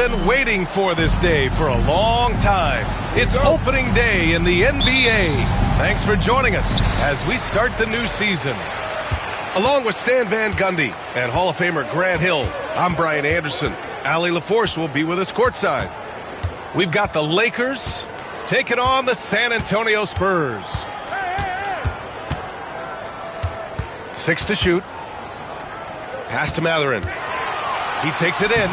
been waiting for this day for a long time. It's opening day in the NBA. Thanks for joining us as we start the new season. Along with Stan Van Gundy and Hall of Famer Grant Hill, I'm Brian Anderson. Allie LaForce will be with us courtside. We've got the Lakers taking on the San Antonio Spurs. 6 to shoot. Pass to Mathurin. He takes it in.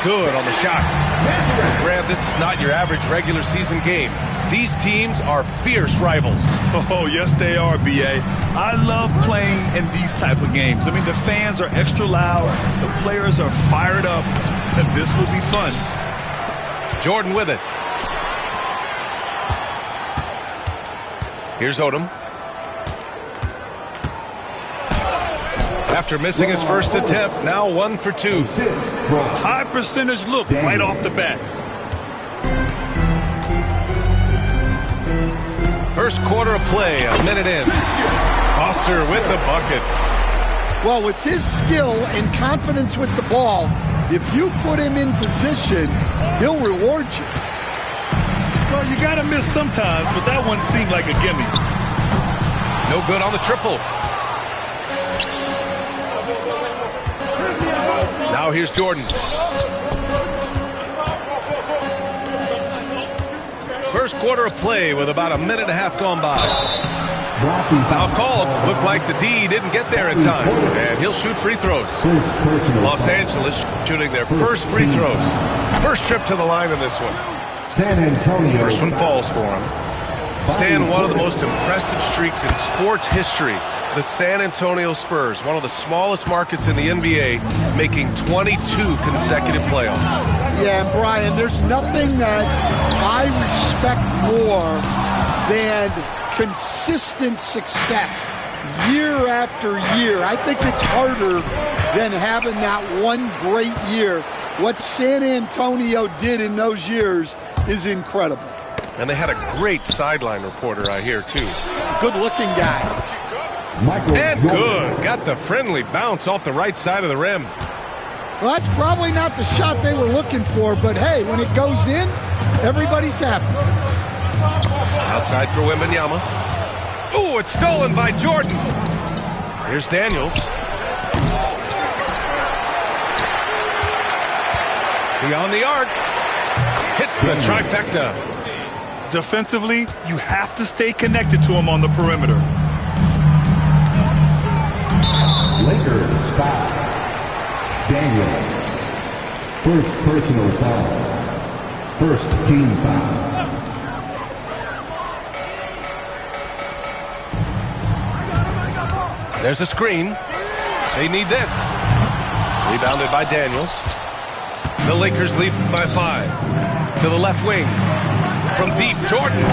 Good on the shot. Grant, this is not your average regular season game. These teams are fierce rivals. Oh, yes, they are, B.A. I love playing in these type of games. I mean, the fans are extra loud. The players are fired up. And this will be fun. Jordan with it. Here's Odom. After missing his first attempt, now 1 for 2. High percentage look right off the bat. First quarter of play, a minute in. Foster with the bucket. Well, with his skill and confidence with the ball, if you put him in position, he'll reward you. Well, you got to miss sometimes, but that one seemed like a gimme. No good on the triple. Now here's Jordan. First quarter of play with about a minute and a half gone by. Foul called. Looked like the D didn't get there in time. And he'll shoot free throws. Los Angeles shooting their first free throws. First trip to the line in this one. San Antonio. First one falls for him. Stan, one of the most impressive streaks in sports history. The San Antonio Spurs, one of the smallest markets in the NBA, making 22 consecutive playoffs. Yeah, and Brian, there's nothing that I respect more than consistent success year after year. I think it's harder than having that one great year. What San Antonio did in those years is incredible. And they had a great sideline reporter, I hear, too. Good-looking guy. And good. Got the friendly bounce off the right side of the rim. Well, that's probably not the shot they were looking for, but hey, when it goes in, everybody's happy. Outside for Wembanyama. Ooh, it's stolen by Jordan. Here's Daniels. Beyond the arc. Hits the trifecta. Defensively, you have to stay connected to him on the perimeter. Lakers foul. Daniels. First personal foul. First team foul. There's a screen. They need this. Rebounded by Daniels. The Lakers lead by 5. To the left wing. From deep, Jordan.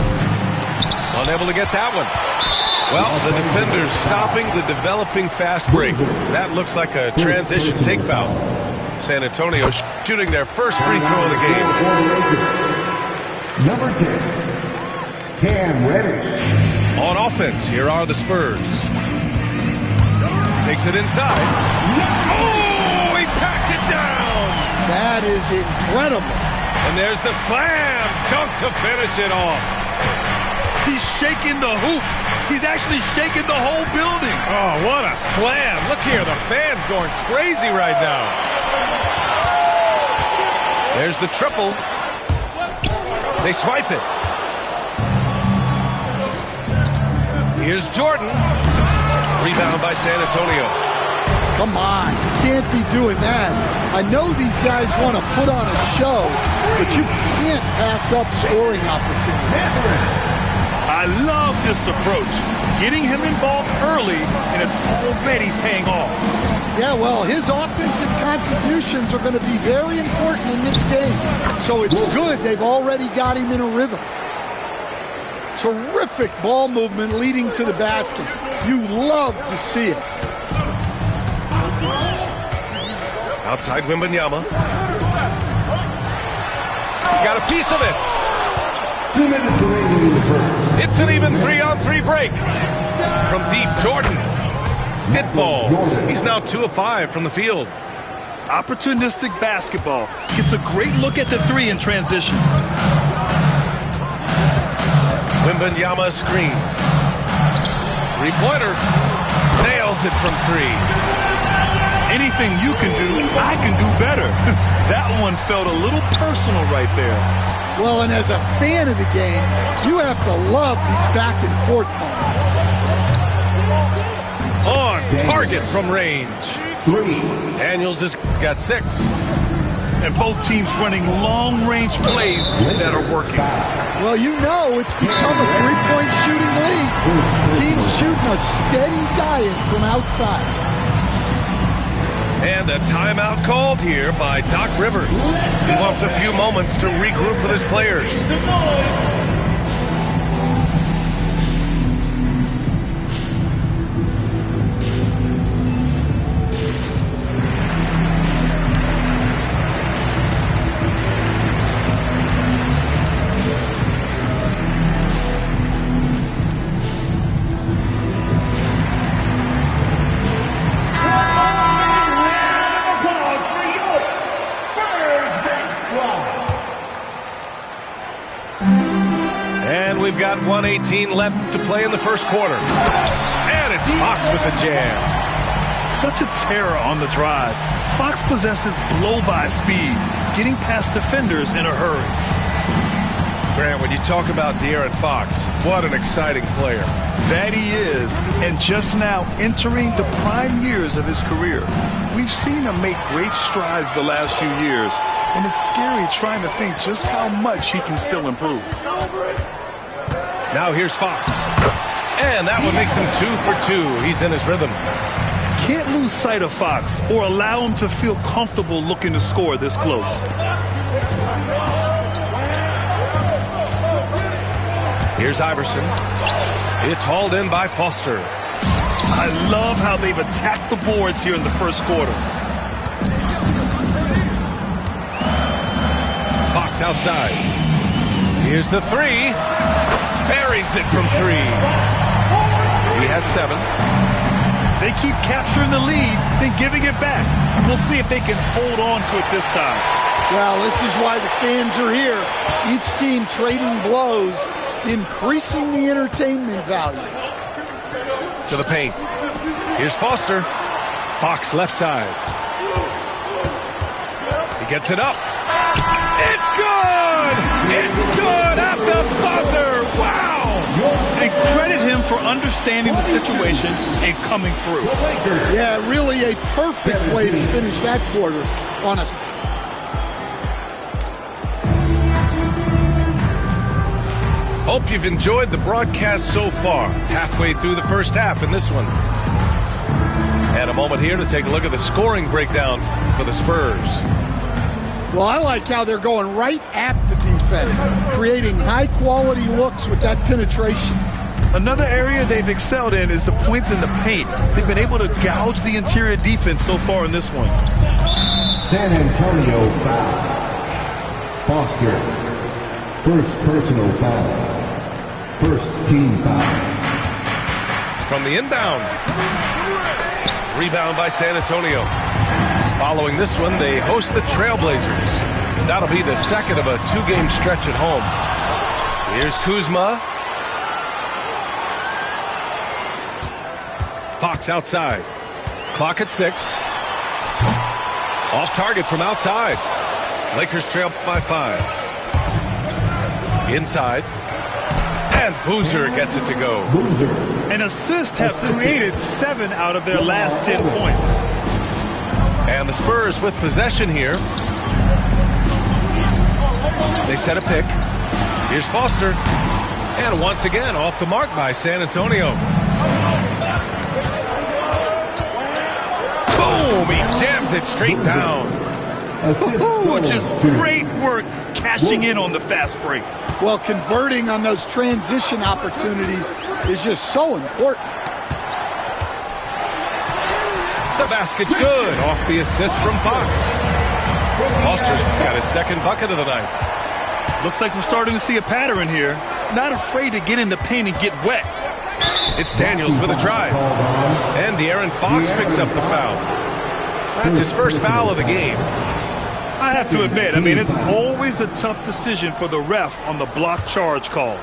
Unable to get that one. Well, the defender's stopping the developing fast break. That looks like a transition take foul. San Antonio shooting their first free throw of the game. Number 10, Cam Reddish. On offense, here are the Spurs. Takes it inside. Oh, he packs it down. That is incredible. And there's the slam dunk to finish it off. He's shaking the hoop. He's actually shaking the whole building. Oh, what a slam. Look here, the fans going crazy right now. There's the triple. They swipe it. Here's Jordan. Rebound by San Antonio. Come on, you can't be doing that. I know these guys want to put on a show, but you can't pass up scoring opportunities. I love this approach. Getting him involved early, and it's already paying off. Yeah, well, his offensive contributions are going to be very important in this game. So it's good they've already got him in a rhythm. Terrific ball movement leading to the basket. You love to see it. Outside Wembanyama. Got a piece of it. 2 minutes remaining in the first. It's an even 3-on-3 break. From deep, Jordan. It falls. He's now 2 of 5 from the field. Opportunistic basketball. Gets a great look at the 3 in transition. Wembanyama screen. Three-pointer. Nails it from 3. Anything you can do, I can do better. That one felt a little personal right there. Well, and as a fan of the game, you have to love these back-and-forth moments. On target from range. 3. Daniels has got 6. And both teams running long-range plays that are working. Well, you know it's become a three-point shooting league. Teams shooting a steady diet from outside. And a timeout called here by Doc Rivers. He wants a few moments to regroup with his players. We've got 1:18 left to play in the first quarter. And it's Fox with the jam. Such a terror on the drive. Fox possesses blow-by speed, getting past defenders in a hurry. Grant, when you talk about De'Aaron Fox, what an exciting player. That he is, and just now entering the prime years of his career. We've seen him make great strides the last few years, and it's scary trying to think just how much he can still improve. Now here's Fox. And that one makes him 2 for 2. He's in his rhythm. Can't lose sight of Fox or allow him to feel comfortable looking to score this close. Here's Iverson. It's hauled in by Foster. I love how they've attacked the boards here in the first quarter. Fox outside. Here's the 3. Buries it from 3. He has 7. They keep capturing the lead, then giving it back. We'll see if they can hold on to it this time. Well, this is why the fans are here. Each team trading blows, increasing the entertainment value. To the paint. Here's Foster. Fox left side. He gets it up. It's good! It's good at the buzzer! Wow! And credit him for understanding the situation and coming through. Yeah, really a perfect way to finish that quarter on a... Hope you've enjoyed the broadcast so far. Halfway through the first half in this one. And a moment here to take a look at the scoring breakdown for the Spurs. Well, I like how they're going right at the defense, creating high-quality looks with that penetration. Another area they've excelled in is the points in the paint. They've been able to gouge the interior defense so far in this one. San Antonio foul. Foster. First personal foul. First team foul. From the inbound. Rebound by San Antonio. Following this one, they host the Trailblazers. That'll be the second of a two-game stretch at home. Here's Kuzma. Fox outside. Clock at 6. Off target from outside. Lakers trail by 5. Inside. And Boozer gets it to go. Boozer. An assist have created 7 out of their last 10 points. And the Spurs with possession here. They set a pick. Here's Foster. And once again, off the mark by San Antonio. Boom! He jams it straight down. Just great work cashing in on the fast break. Well, converting on those transition opportunities is just so important. The basket's good off the assist from Fox. Foster's got his second bucket of the night. Looks like we're starting to see a pattern here. Not afraid to get in the paint and get wet. It's Daniels with a drive. And De'Aaron Fox picks up the foul. That's his first foul of the game. I have to admit, it's always a tough decision for the ref on the block charge call.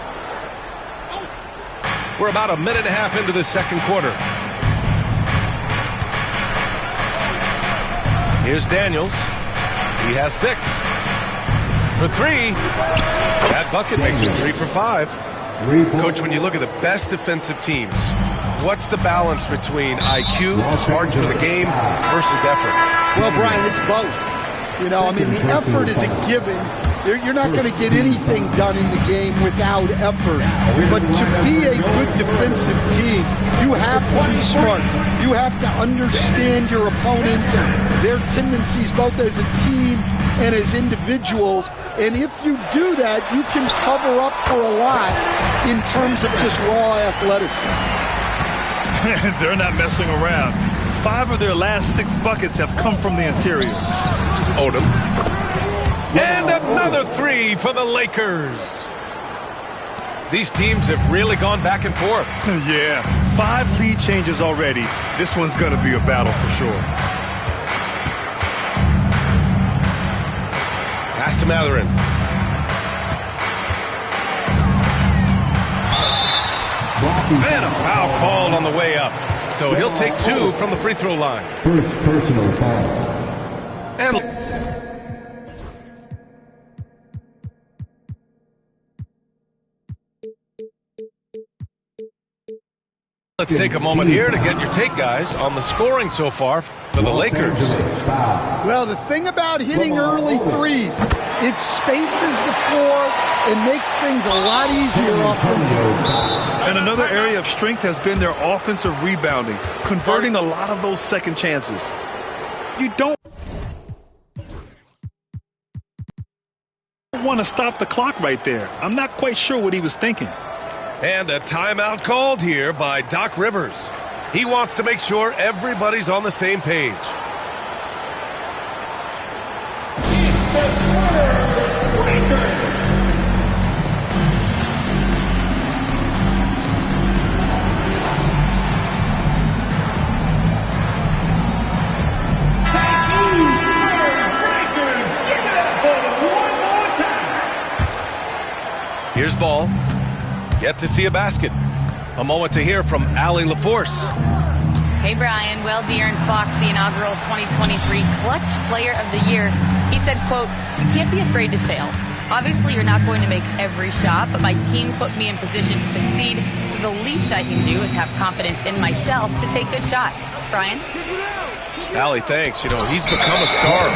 We're about a minute and a half into the second quarter. Here's Daniels. He has 6. For 3. That bucket makes him 3 for 5. Coach, when you look at the best defensive teams, what's the balance between IQ, smarts for the game, versus effort? Well, Brian, it's both. The effort is a given. You're not going to get anything done in the game without effort. But to be a good defensive team, you have to be smart. You have to understand your opponents, their tendencies both as a team and as individuals. And if you do that, you can cover up for a lot in terms of just raw athleticism. They're not messing around. 5 of their last 6 buckets have come from the interior. Odom. And another 3 for the Lakers. These teams have really gone back and forth. Yeah, 5 lead changes already. This one's going to be a battle for sure. Pass to Mathurin. And a foul called on the way up. So he'll take 2 from the free throw line. First personal foul. And let's take a moment here to get your take, guys, on the scoring so far for the Lakers. Well, the thing about hitting early threes, it spaces the floor and makes things a lot easier offensively. And another area of strength has been their offensive rebounding, converting a lot of those second chances. You don't want to stop the clock right there. I'm not quite sure what he was thinking. And a timeout called here by Doc Rivers. He wants to make sure everybody's on the same page. Here's Ball. Yet to see a basket. A moment to hear from Allie LaForce. Hey, Brian. Well, De'Aaron Fox, the inaugural 2023 Clutch Player of the Year, he said, quote, "You can't be afraid to fail. Obviously, you're not going to make every shot, but my team puts me in position to succeed, so the least I can do is have confidence in myself to take good shots." Brian? Allie, thanks. He's become a star.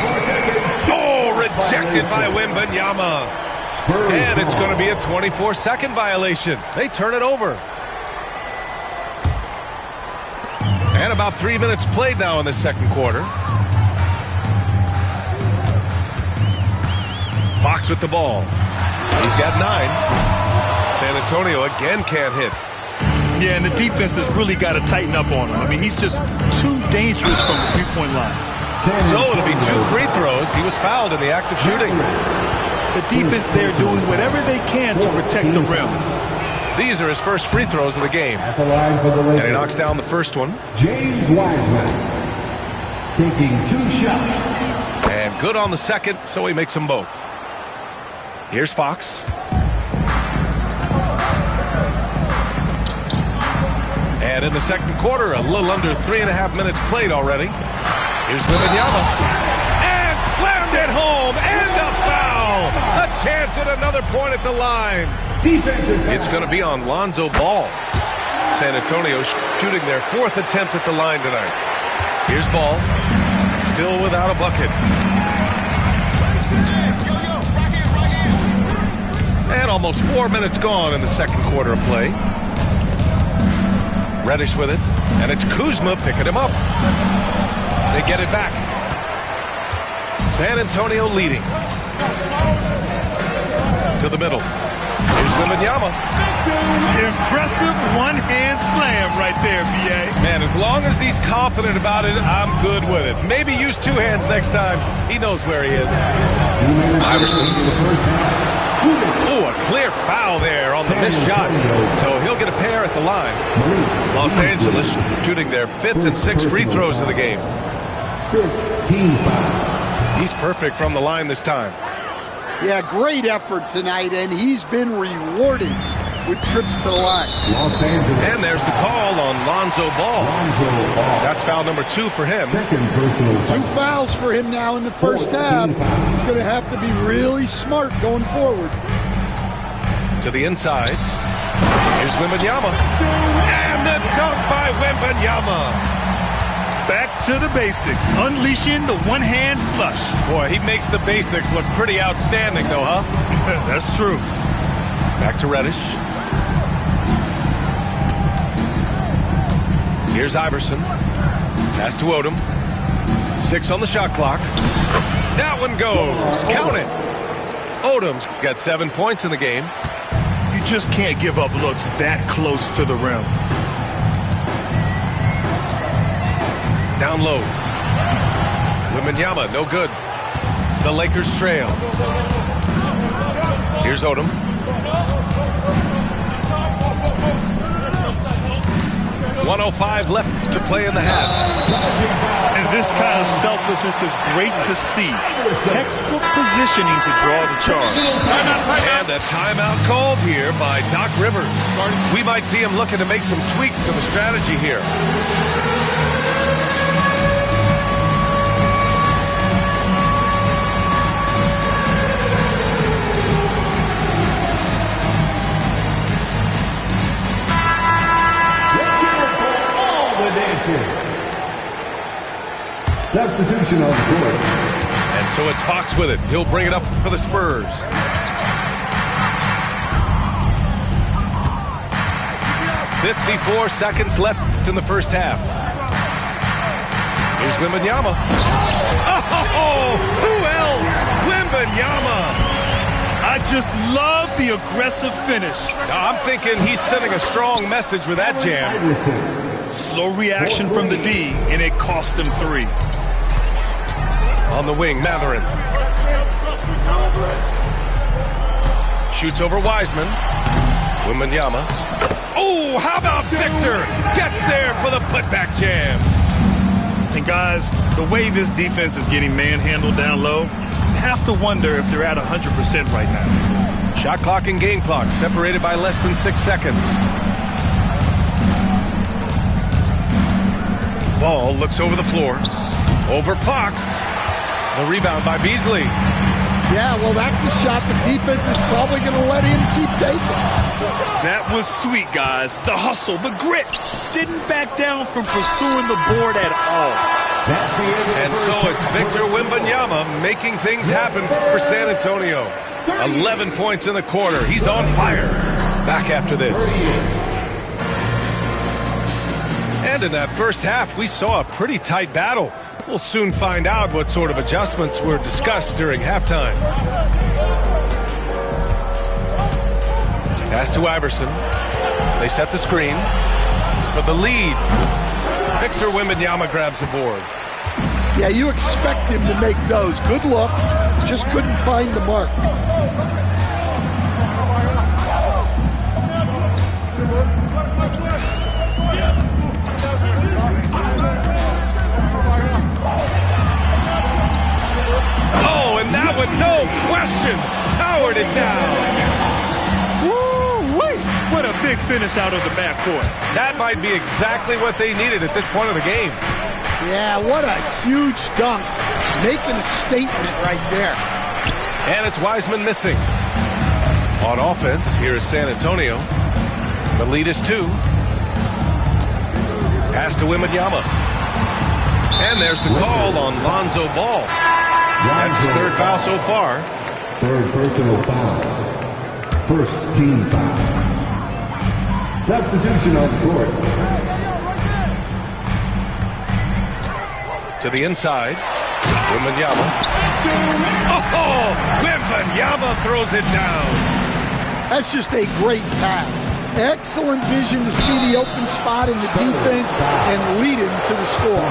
Oh, rejected by Wembanyama. And it's going to be a 24-second violation. They turn it over. And about 3 minutes played now in the second quarter. Fox with the ball. He's got 9. San Antonio again can't hit. Yeah, and the defense has really got to tighten up on him. I mean, he's just too dangerous from the three-point line. So it'll be 2 free throws. He was fouled in the act of shooting. The defense there doing whatever they can to protect the rim. These are his first free throws of the game. At the line for the Lakers. And he knocks down the first one. James Wiseman taking 2 shots. And good on the second, so he makes them both. Here's Fox. And in the second quarter, a little under 3.5 minutes played already. Here's Wembanyama. And slammed it home. And a foul. A chance at another point at the line. It's going to be on Lonzo Ball. San Antonio shooting their 4th attempt at the line tonight. Here's Ball. Still without a bucket. And almost 4 minutes gone in the second quarter of play. Reddish with it. And it's Kuzma picking him up. They get it back. San Antonio leading. To the middle. Here's Wembanyama. Impressive one-hand slam right there, B.A. Man, as long as he's confident about it, I'm good with it. Maybe use 2 hands next time. He knows where he is. Iverson. Oh, a clear foul there on the missed shot. So he'll get a pair at the line. Los Angeles shooting their 5th and 6th free throws of the game. 15 foul. He's perfect from the line this time. Yeah, great effort tonight, and he's been rewarded with trips to the line. Los Angeles. And there's the call on Lonzo Ball. Lonzo Ball. That's foul number 2 for him. Second personal 2 fouls for him now in the first half. He's going to have to be really smart going forward. To the inside. Here's Wembanyama. And the dunk by Wembanyama. Back to the basics. Unleashing the one-hand flush. Boy, he makes the basics look pretty outstanding, though, huh? That's true. Back to Reddish. Here's Iverson. Pass to Odom. 6 on the shot clock. That one goes. Count it. Odom's got 7 points in the game. You just can't give up looks that close to the rim. Down low. Wembanyama, no good. The Lakers trail. Here's Odom. .105 left to play in the half. And this kind of selflessness is great to see. Textbook positioning to draw the charge. And a timeout called here by Doc Rivers. We might see him looking to make some tweaks to the strategy here. Substitution on the court. And so it's Fox with it. He'll bring it up for the Spurs. .54 seconds left in the first half. Here's Wembanyama. Oh, who else? Wembanyama. I just love the aggressive finish. Now, I'm thinking he's sending a strong message with that jam. Slow reaction from the D, and it cost him 3. On the wing, Mathurin. Shoots over Wiseman. Wembanyama. Oh, how about Victor? Gets there for the putback jam. And guys, the way this defense is getting manhandled down low, you have to wonder if they're at 100% right now. Shot clock and game clock separated by less than 6 seconds. Ball looks over the floor. Over Fox. The rebound by Beasley. Yeah, well, that's a shot the defense is probably going to let him keep taking. That was sweet, guys. The hustle, the grit. Didn't back down from pursuing the board at all. That's And so it's Victor Wembanyama making things happen for San Antonio. 11 points in the quarter. He's on fire. Back after this. And in that first half, we saw a pretty tight battle. We'll soon find out what sort of adjustments were discussed during halftime. Pass to Iverson. They set the screen for the lead. Victor Wembanyama grabs the board. Yeah, you expect him to make those. Good luck. Just couldn't find the mark. Oh, and that one, no question, powered it down. What a big finish out of the backcourt. That might be exactly what they needed at this point of the game. Yeah, what a huge dunk. Making a statement right there. And it's Wiseman missing. On offense, here is San Antonio. The lead is 2. Pass to Wembanyama. And there's the call on Lonzo Ball. That's his 3rd foul so far. 3rd personal foul. 1st team foul. Substitution on the court. To the inside. Wembanyama. Oh! Wembanyama throws it down. That's just a great pass. Excellent vision to see the open spot in the defense and lead him to the score.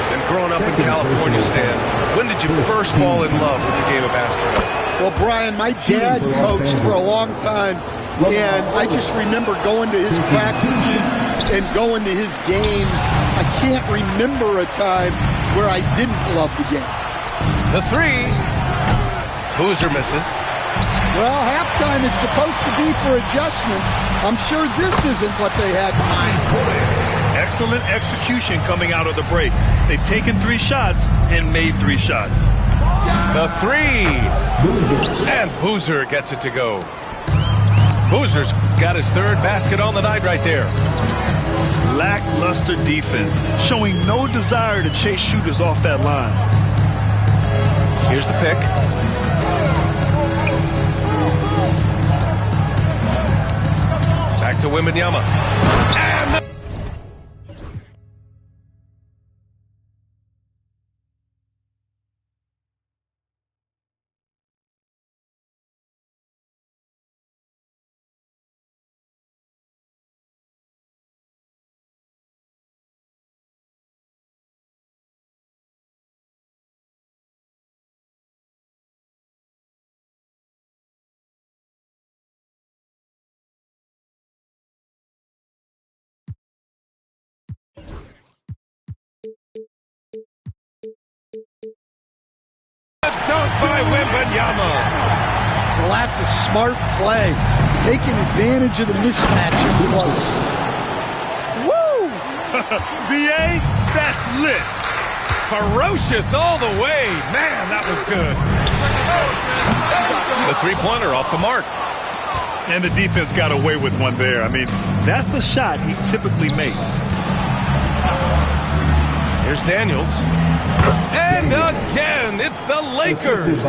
And growing up in California, Stan, when did you first fall in love with the game of basketball? Well, Brian, my dad coached for a long time, and I just remember going to his practices and going to his games. I can't remember a time where I didn't love the game. The 3. Boozer misses. Well, halftime is supposed to be for adjustments. I'm sure this isn't what they had in mind. Excellent execution coming out of the break. They've taken 3 shots and made 3 shots. The 3. And Boozer gets it to go. Boozer's got his 3rd basket on the night right there. Lackluster defense, showing no desire to chase shooters off that line. Here's the pick. Back to Wembanyama. And the dunk by Wembanyama. Well, that's a smart play. Taking advantage of the mismatch in close. Woo! BA, that's lit. Ferocious all the way. Man, that was good. The 3-pointer off the mark. And the defense got away with one there. I mean, that's a shot he typically makes. Here's Daniels. And again, it's the Lakers.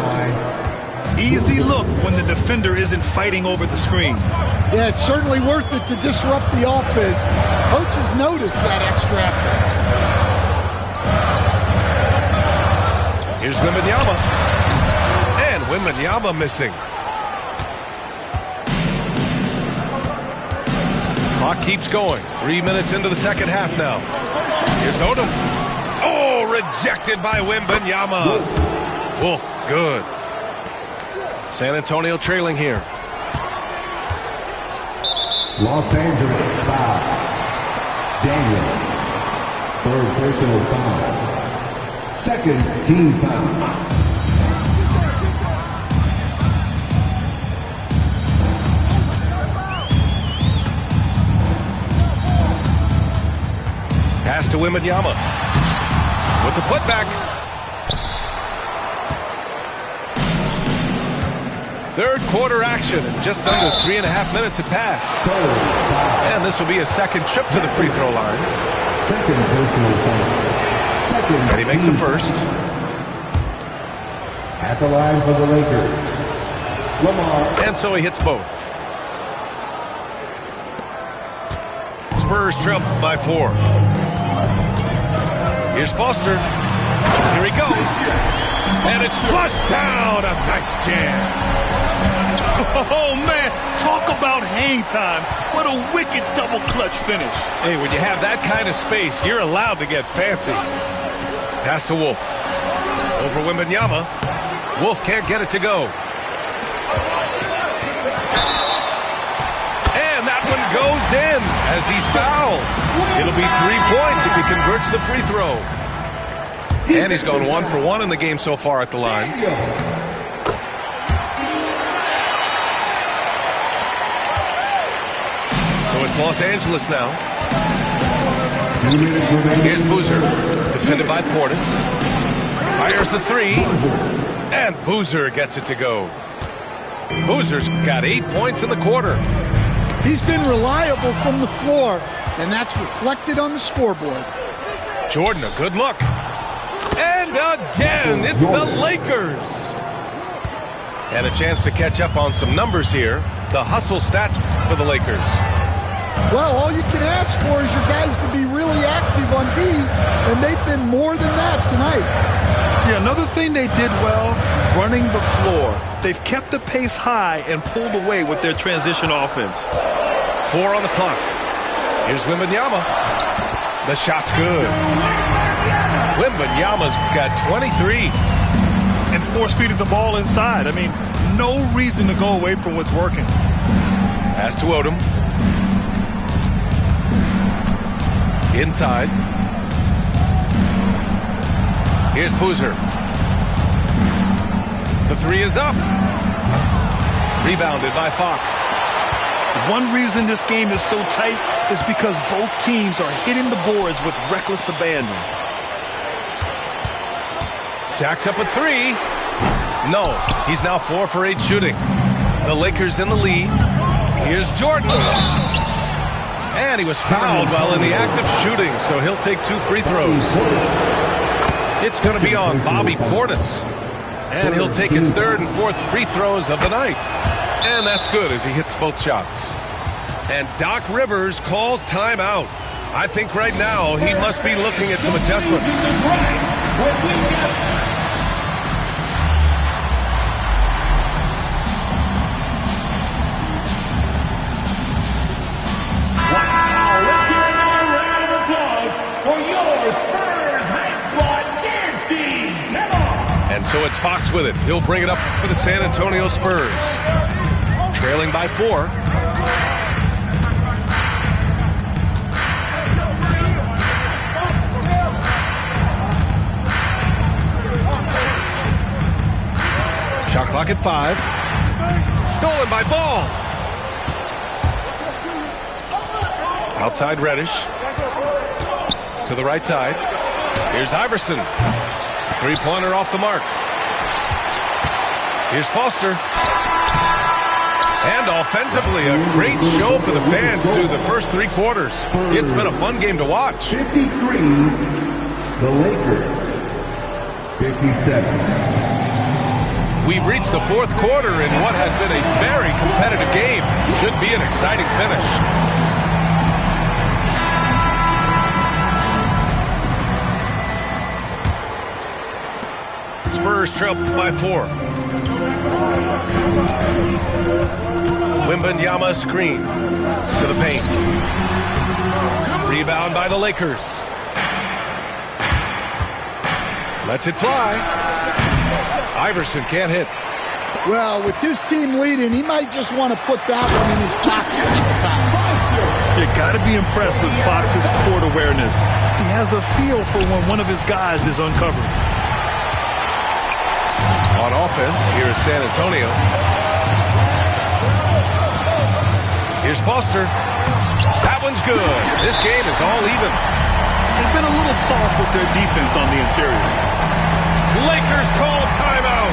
Easy look when the defender isn't fighting over the screen. Yeah, it's certainly worth it to disrupt the offense. Coaches notice that extra effort. Here's Wembanyama. And Wembanyama missing. Clock keeps going. 3 minutes into the second half now. Here's Odom. Oh, rejected by Wembanyama. Wolf, good. San Antonio trailing here. Los Angeles foul. Daniels. 3rd personal foul. 2nd team foul. Pass to Wembanyama. With the putback. 3rd quarter action. Just under 3.5 minutes have passed. And this will be a 2nd trip to the free throw line. 2nd personal foul. And he makes the first. At the line for the Lakers, Lamar. And so he hits both. Spurs trail by 4. Here's Foster. Here he goes. And it's flushed down. A nice jam. Oh, man, talk about hang time. What a wicked double clutch finish. Hey, when you have that kind of space, you're allowed to get fancy. Pass to Wolf. Over Wembanyama. Wolf can't get it to go. And that one goes in as he's fouled. It'll be 3 points if he converts the free throw. And he's gone 1 for 1 in the game so far at the line. So it's Los Angeles now. Here's Boozer, defended by Portis. Fires the 3, and Boozer gets it to go. Boozer's got 8 points in the quarter. He's been reliable from the floor, and that's reflected on the scoreboard. Jordan, a good look. And again, it's the Lakers. And a chance to catch up on some numbers here. The hustle stats for the Lakers. Well, all you can ask for is your guys to be really active on D, and they've been more than that tonight. Yeah, another thing they did well, running the floor. They've kept the pace high and pulled away with their transition offense. 4 on the clock. Here's Wembanyama. The shot's good. Wembanyama's got 23. And force-feeding the ball inside. I mean, no reason to go away from what's working. Pass to Odom. Inside. Here's Boozer. The 3 is up. Rebounded by Fox. One reason this game is so tight is because both teams are hitting the boards with reckless abandon. Jacks up a 3. No, he's now 4 for 8 shooting. The Lakers in the lead. Here's Jordan. And he was fouled while in the act of shooting, so he'll take 2 free throws. It's going to be on Bobby Portis. And he'll take his 3rd and 4th free throws of the night. And that's good as he hits both shots. And Doc Rivers calls timeout. I think right now he must be looking at some adjustments. And so it's Fox with it. He'll bring it up for the San Antonio Spurs. Trailing by 4. Shot clock at 5. Stolen by Ball. Outside Reddish. To the right side. Here's Iverson. 3-pointer off the mark. Here's Foster. And offensively, a great show for the fans through the first 3 quarters. It's been a fun game to watch. 53, the Lakers. 57. We've reached the 4th quarter in what has been a very competitive game. Should be an exciting finish. Spurs trail by 4. Wembanyama screen to the paint. Rebound by the Lakers. Lets it fly. Iverson can't hit. Well, with his team leading, he might just want to put that one in his pocket next time. You got to be impressed with Fox's court awareness. He has a feel for when one of his guys is uncovered. On offense, here is San Antonio. Here's Foster. That one's good. This game is all even. They've been a little soft with their defense on the interior. Lakers call timeout.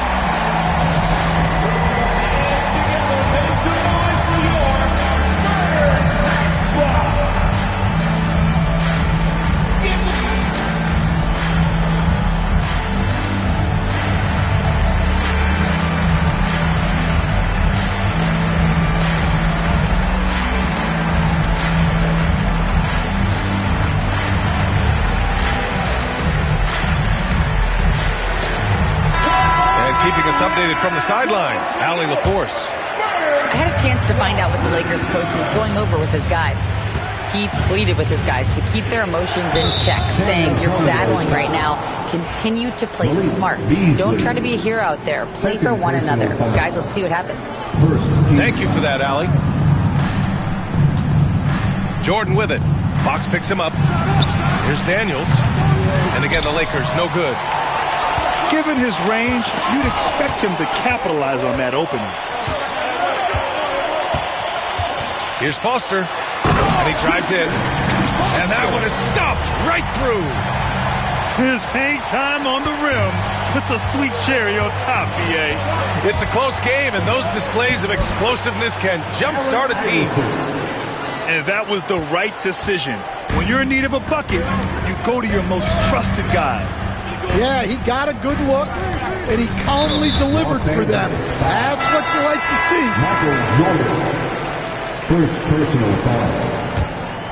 us updated from the sideline. Allie LaForce. I had a chance to find out what the Lakers coach was going over with his guys. He pleaded with his guys to keep their emotions in check, saying, you're battling right now. Continue to play smart. Don't try to be a hero out there. Play for one another. Guys, let's see what happens. Thank you for that, Allie. Jordan with it. Fox picks him up. Here's Daniels. And again, the Lakers, no good. Given his range, you'd expect him to capitalize on that opening. Here's Foster. And he drives in. And that one is stuffed right through. His hang time on the rim puts a sweet cherry on top, B.A. It's a close game, and those displays of explosiveness can jumpstart a team. And that was the right decision. When you're in need of a bucket, you go to your most trusted guys. Yeah, he got a good look, and he calmly delivered for them. That's what you like to see. Michael Jordan. First personal foul.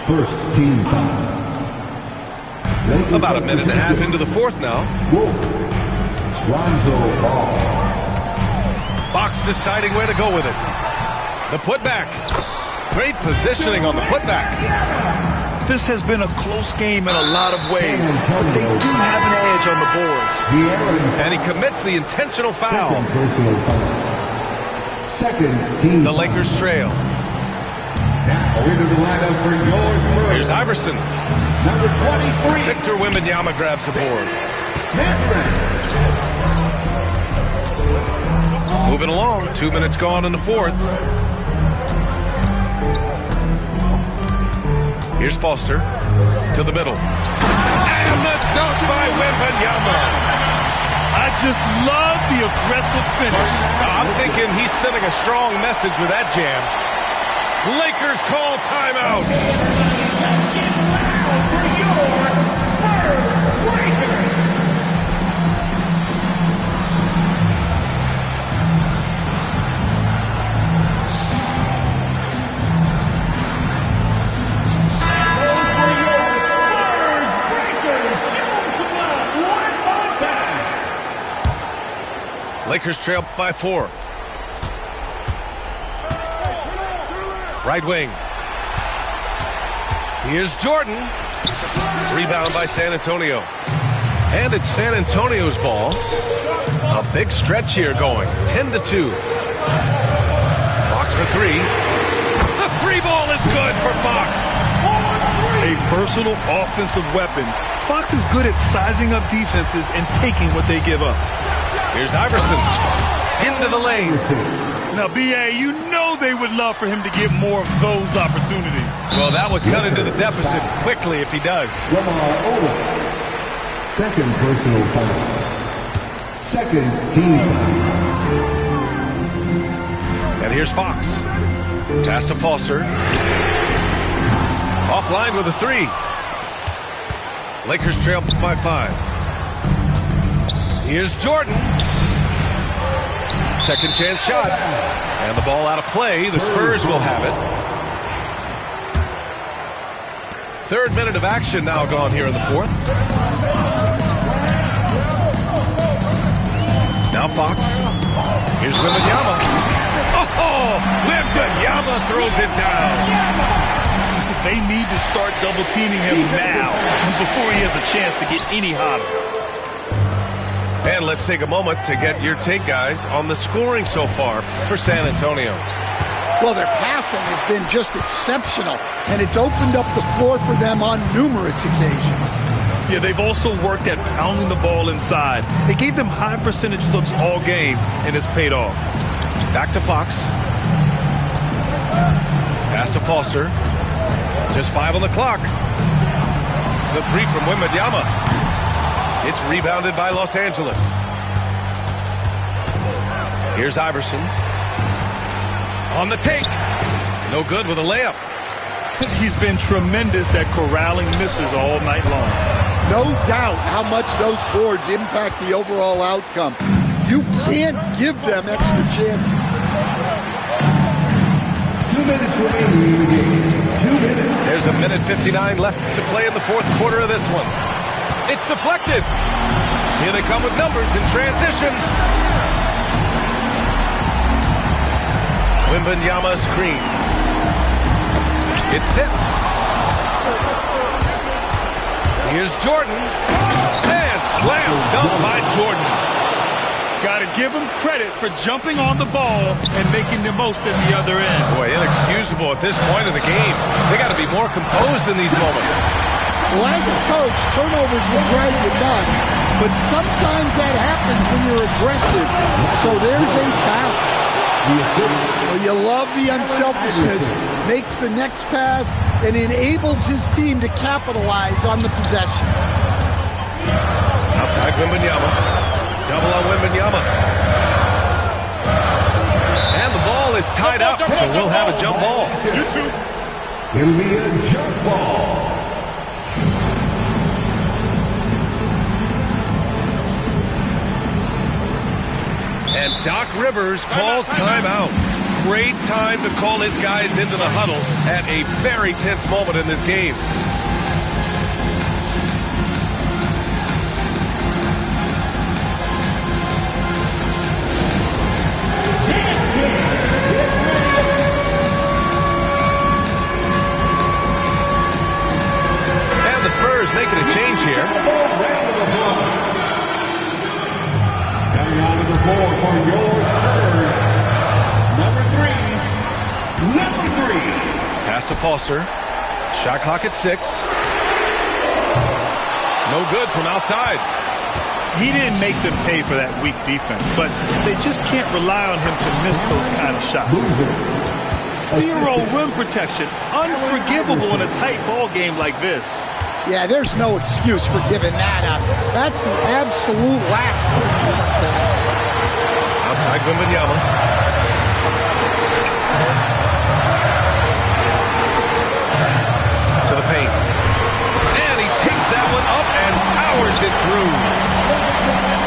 First team foul. About a minute and a half into the fourth now. Lonzo Ball. Fox deciding where to go with it. The putback. Great positioning on the putback. This has been a close game in a lot of ways, but they do have an edge on the boards. And he commits the intentional foul. Second personal foul. Second team. The Lakers trail. Now into the lineup for your Spurs. Here's Iverson. Number 23. Victor Wembanyama grabs the board. Moving along. 2 minutes gone in the fourth. Here's Foster to the middle. And the dunk by Wembanyama. I just love the aggressive finish. I'm thinking he's sending a strong message with that jam. Lakers call timeout. Lakers trail by 4. Right wing. Here's Jordan. Rebound by San Antonio. And it's San Antonio's ball. A big stretch here going. 10-2. Fox for 3. The 3 ball is good for Fox. A versatile offensive weapon. Fox is good at sizing up defenses and taking what they give up. Here's Iverson. Into the lane. Now, B.A., you know they would love for him to get more of those opportunities. Well, that would cut into the deficit quickly if he does. Second personal foul. Second team foul. And here's Fox. Pass to Foster. Offline with a 3. Lakers trail by 5. Here's Jordan. Second chance shot. And the ball out of play. The Spurs will have it. Third minute of action now gone here in the fourth. Now Fox. Here's Wembanyama. Oh, Wembanyama throws it down. They need to start double teaming him now before he has a chance to get any hotter. And let's take a moment to get your take, guys, on the scoring so far for San Antonio. Well, their passing has been just exceptional, and it's opened up the floor for them on numerous occasions. Yeah, they've also worked at pounding the ball inside. They gave them high percentage looks all game, and it's paid off. Back to Fox. Pass to Foster. Just 5 on the clock. The 3 from Wembanyama. It's rebounded by Los Angeles. Here's Iverson. On the take. No good with a layup. He's been tremendous at corralling misses all night long. No doubt how much those boards impact the overall outcome. You can't give them extra chances. 2 minutes remaining in the game. 2 minutes. There's a minute 59 left to play in the fourth quarter of this one. It's deflected. Here they come with numbers in transition. Wembanyama screen. It's tipped. Here's Jordan. And slam dunk by Jordan. Got to give him credit for jumping on the ball and making the most at the other end. Boy, inexcusable at this point of the game. They got to be more composed in these moments. Well, as a coach, turnovers will drive you nuts, but sometimes that happens when you're aggressive. So there's a balance. Well, you love the unselfishness, makes the next pass, and enables his team to capitalize on the possession. Outside Wembanyama. Double on Wembanyama. And the ball is tied up, so we'll have a jump ball. It'll be a jump ball. And Doc Rivers calls timeout. Great time to call his guys into the huddle at a very tense moment in this game. And the Spurs making a change here. For your Spurs, number three. Pass to Foster. Shot clock at 6. No good from outside. He didn't make them pay for that weak defense, but they just can't rely on him to miss those kind of shots. Zero rim protection. Unforgivable in a tight ball game like this. Yeah, there's no excuse for giving that up. That's the absolute last thing you want to have. Outside Wembanyama. To the paint. And he takes that one up and powers it through.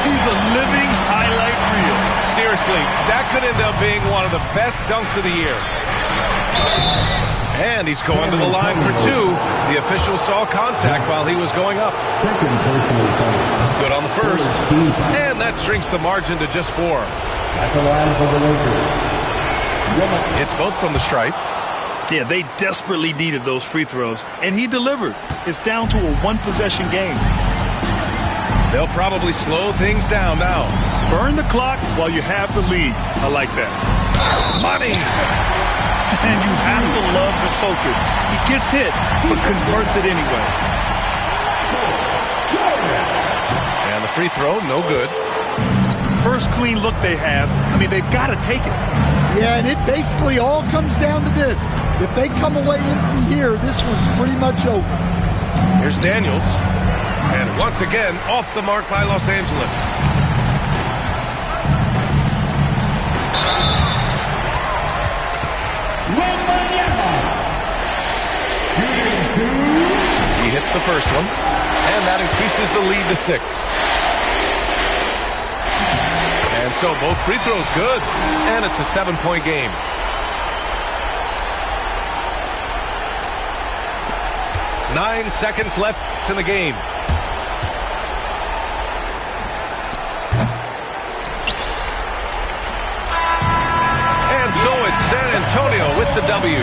He's a living highlight reel. Seriously, that could end up being one of the best dunks of the year. And he's going to the line for 2. The official saw contact while he was going up. Second personal foul. Good on the first. And that shrinks the margin to just 4. At the line for the Lakers. It's both from the stripe. Yeah, they desperately needed those free throws, and he delivered. It's down to a one-possession game. They'll probably slow things down now. Burn the clock while you have the lead. I like that. Money! And you have to love the focus. He gets hit, but converts it anyway. And the free throw, no good. First clean look they have. I mean, they've got to take it. Yeah, and it basically all comes down to this. If they come away empty here, this one's pretty much over. Here's Daniels. And once again, off the mark by Los Angeles. He hits the first one, and that increases the lead to 6. And so both free throws good, and it's a 7-point game. Nine seconds left in the game. And so it's San Antonio with the W.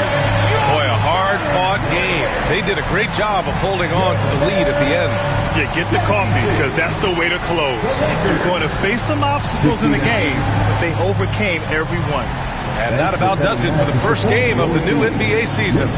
Boy, a hard-fought game. They did a great job of holding on to the lead at the end. Yeah, get the coffee, because that's the way to close. You're going to face some obstacles in the game, but they overcame every one. And that about does it for the first game of the new NBA season.